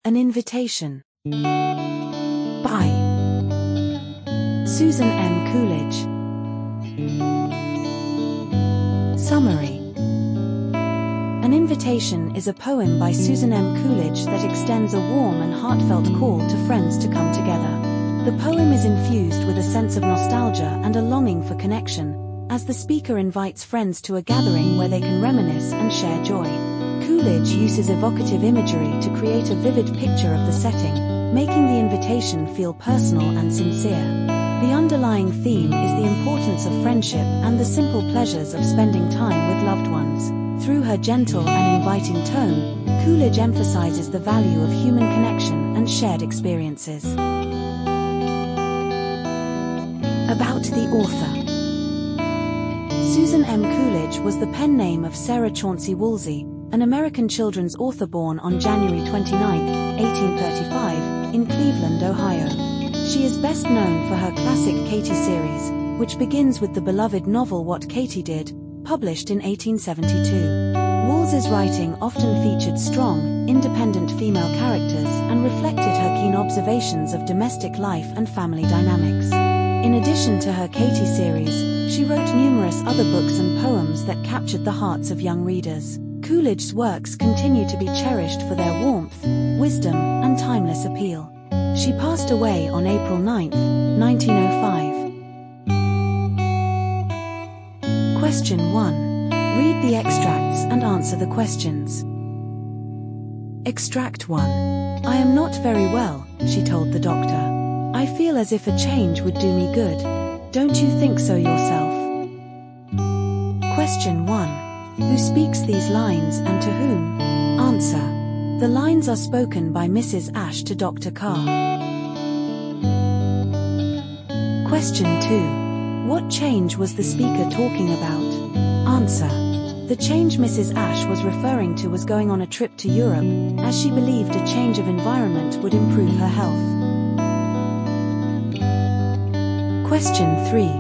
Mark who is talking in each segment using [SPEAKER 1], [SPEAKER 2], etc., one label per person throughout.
[SPEAKER 1] An invitation. By Susan M. Coolidge. Summary. An Invitation is a poem by Susan M. Coolidge that extends a warm and heartfelt call to friends to come together. The poem is infused with a sense of nostalgia and a longing for connection, as the speaker invites friends to a gathering where they can reminisce and share joy. Coolidge uses evocative imagery to create a vivid picture of the setting, making the invitation feel personal and sincere. The underlying theme is the importance of friendship and the simple pleasures of spending time with loved ones. Through her gentle and inviting tone, Coolidge emphasizes the value of human connection and shared experiences. About the author. Susan M. Coolidge was the pen name of Sarah Chauncey Woolsey, an American children's author born on January 29, 1835, in Cleveland, Ohio. She is best known for her classic Katie series, which begins with the beloved novel What Katie Did, published in 1872. Woolsey's writing often featured strong, independent female characters and reflected her keen observations of domestic life and family dynamics. In addition to her Katie series, she wrote numerous other books and poems that captured the hearts of young readers. Coolidge's works continue to be cherished for their warmth, wisdom, and timeless appeal. She passed away on April 9, 1905. Question 1. Read the extracts and answer the questions. Extract 1. I am not very well, she told the doctor. I feel as if a change would do me good. Don't you think so yourself? Question 1. Who speaks these lines and to whom? Answer. The lines are spoken by Mrs. Ashe to Dr. Carr. Question 2. What change was the speaker talking about? Answer. The change Mrs. Ashe was referring to was going on a trip to Europe, as she believed a change of environment would improve her health. Question 3.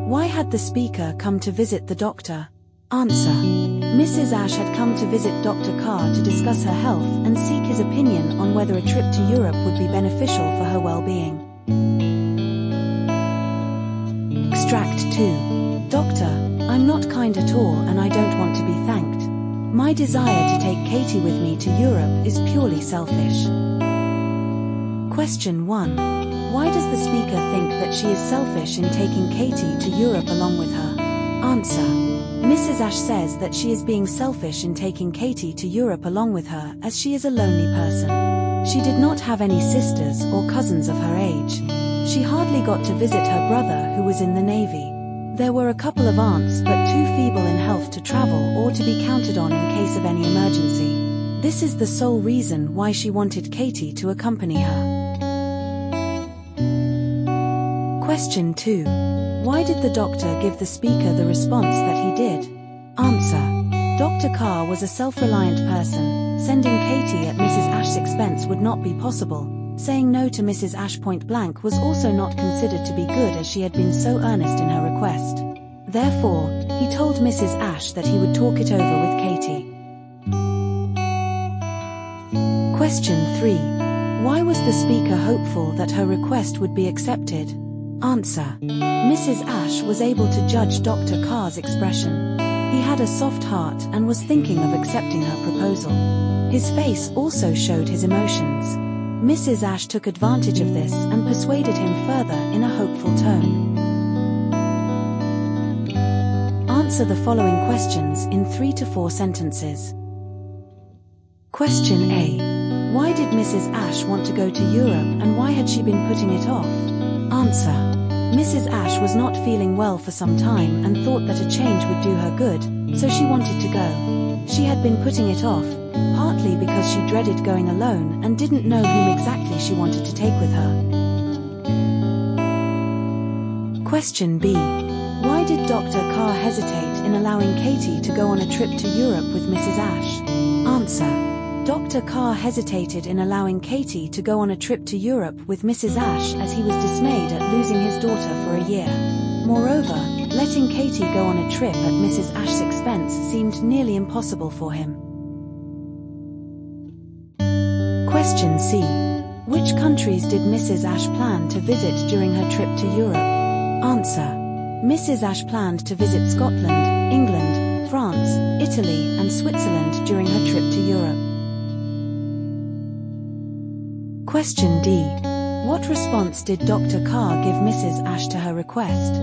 [SPEAKER 1] Why had the speaker come to visit the doctor? Answer. Mrs. Ashe had come to visit Dr. Carr to discuss her health and seek his opinion on whether a trip to Europe would be beneficial for her well-being. Extract 2. Doctor, I'm not kind at all and I don't want to be thanked. My desire to take Katie with me to Europe is purely selfish. Question 1. Why does the speaker think that she is selfish in taking Katie to Europe along with her? Answer. Mrs. Ashe says that she is being selfish in taking Katie to Europe along with her as she is a lonely person. She did not have any sisters or cousins of her age. She hardly got to visit her brother who was in the Navy. There were a couple of aunts but too feeble in health to travel or to be counted on in case of any emergency. This is the sole reason why she wanted Katie to accompany her. Question 2. Why did the doctor give the speaker the response that he did? Answer. Dr. Carr was a self-reliant person. Sending Katie at Mrs. Ashe's expense would not be possible. Saying no to Mrs. Ashe point blank was also not considered to be good as she had been so earnest in her request. Therefore, he told Mrs. Ashe that he would talk it over with Katie. Question 3. Why was the speaker hopeful that her request would be accepted? Answer. Mrs. Ashe was able to judge Dr. Carr's expression. He had a soft heart and was thinking of accepting her proposal. His face also showed his emotions. Mrs. Ashe took advantage of this and persuaded him further in a hopeful tone. Answer the following questions in 3 to 4 sentences. Question A. Why did Mrs. Ashe want to go to Europe and why had she been putting it off? Answer. Mrs. Ashe was not feeling well for some time and thought that a change would do her good, so she wanted to go. She had been putting it off, partly because she dreaded going alone and didn't know whom exactly she wanted to take with her. Question B. Why did Dr. Carr hesitate in allowing Katie to go on a trip to Europe with Mrs. Ashe? Answer. Dr. Carr hesitated in allowing Katie to go on a trip to Europe with Mrs. Ashe as he was dismayed at losing his daughter for a year. Moreover, letting Katie go on a trip at Mrs. Ashe's expense seemed nearly impossible for him. Question C. Which countries did Mrs. Ashe plan to visit during her trip to Europe? Answer. Mrs. Ashe planned to visit Scotland, England, France, Italy, and Switzerland during her trip to Europe. Question D. What response did Dr. Carr give Mrs. Ashe to her request?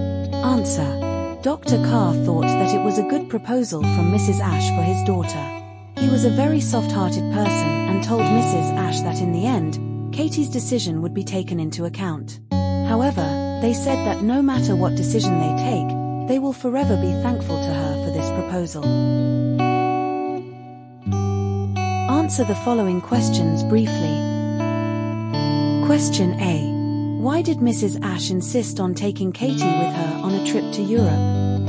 [SPEAKER 1] Answer. Dr. Carr thought that it was a good proposal from Mrs. Ashe for his daughter. He was a very soft-hearted person and told Mrs. Ashe that in the end, Katie's decision would be taken into account. However, they said that no matter what decision they take, they will forever be thankful to her for this proposal. Answer the following questions briefly. Question A. Why did Mrs. Ashe insist on taking Katie with her on a trip to Europe?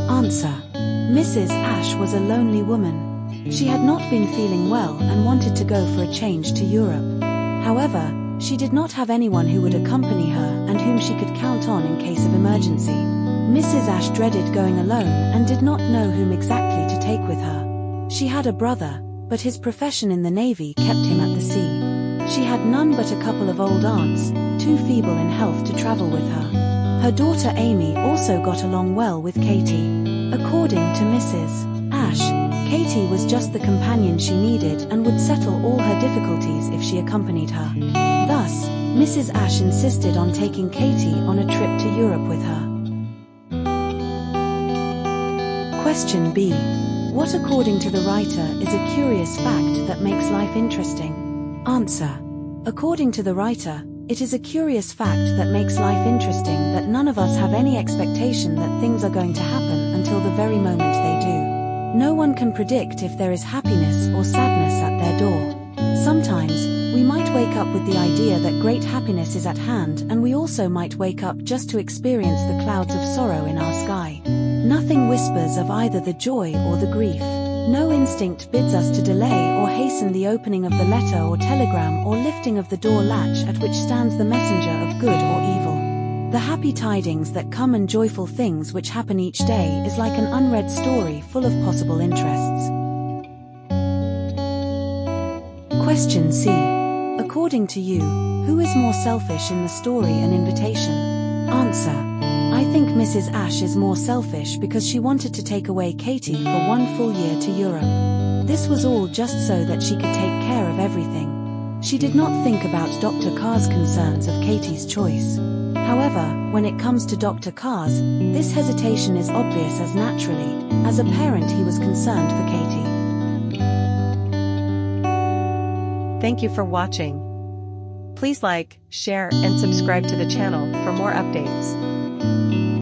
[SPEAKER 1] Answer. Mrs. Ashe was a lonely woman. She had not been feeling well and wanted to go for a change to Europe. However, she did not have anyone who would accompany her and whom she could count on in case of emergency. Mrs. Ashe dreaded going alone and did not know whom exactly to take with her. She had a brother, but his profession in the Navy kept him at the sea. She had none but a couple of old aunts, too feeble in health to travel with her. Her daughter Amy also got along well with Katie. According to Mrs. Ashe, Katie was just the companion she needed and would settle all her difficulties if she accompanied her. Thus, Mrs. Ashe insisted on taking Katie on a trip to Europe with her. Question B. What according to the writer is a curious fact that makes life interesting? Answer. According to the writer, it is a curious fact that makes life interesting that none of us have any expectation that things are going to happen until the very moment they do. No one can predict if there is happiness or sadness at their door. Sometimes, we might wake up with the idea that great happiness is at hand, and we also might wake up just to experience the clouds of sorrow in our sky. Nothing whispers of either the joy or the grief. No instinct bids us to delay or hasten the opening of the letter or telegram or lifting of the door latch at which stands the messenger of good or evil. The happy tidings that come and joyful things which happen each day is like an unread story full of possible interests. Question C. According to you, who is more selfish in the story and invitation? Answer. I think Mrs. Ashe is more selfish because she wanted to take away Katie for 1 full year to Europe. This was all just so that she could take care of everything. She did not think about Dr. Carr's concerns of Katie's choice. However, when it comes to Dr. Carr's, this hesitation is obvious as naturally, as a parent he was concerned for Katie.
[SPEAKER 2] Thank you for watching. Please like, share, and subscribe to the channel for more updates.